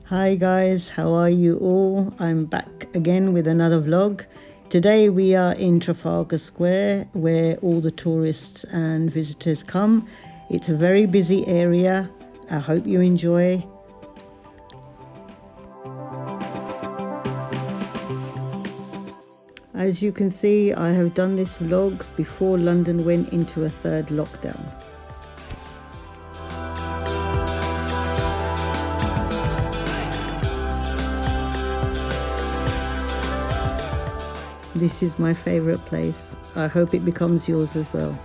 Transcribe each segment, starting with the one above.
Hi guys, how are you all? I'm back again with another vlog. Today we are in Trafalgar Square where all the tourists and visitors come. It's a very busy area. I hope you enjoy. As you can see, I have done this vlog before London went into a third lockdown. This is my favorite place. I hope it becomes yours as well.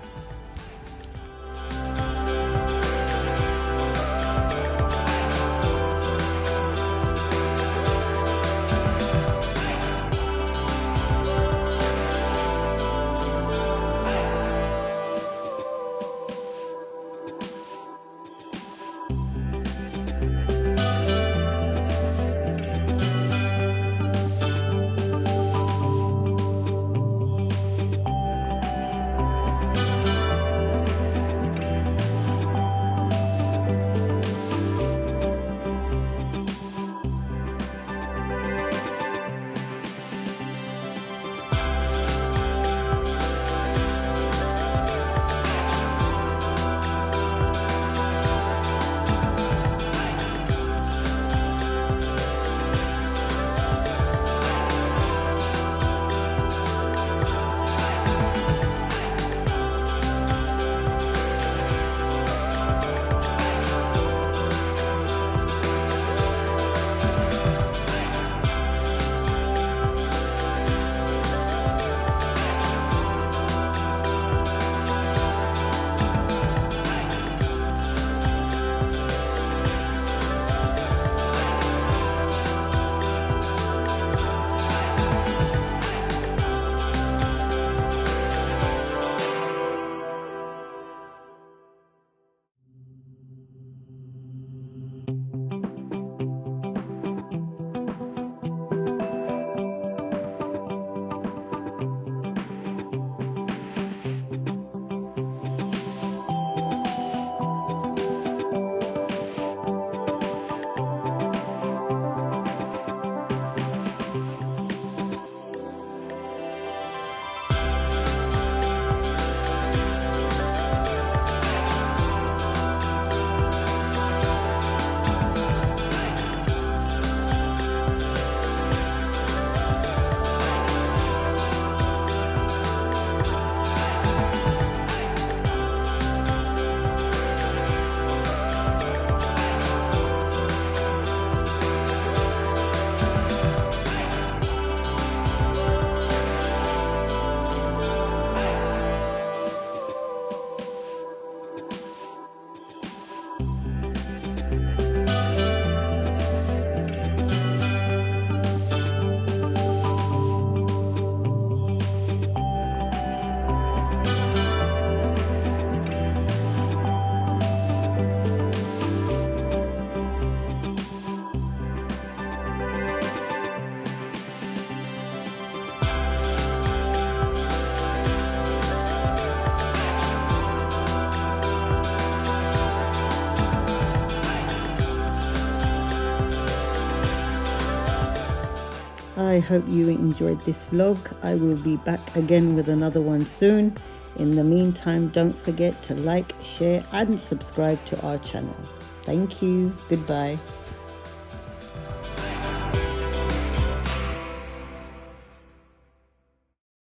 I hope you enjoyed this vlog. I will be back again with another one soon. In the meantime, don't forget to like, share and subscribe to our channel. Thank you. Goodbye.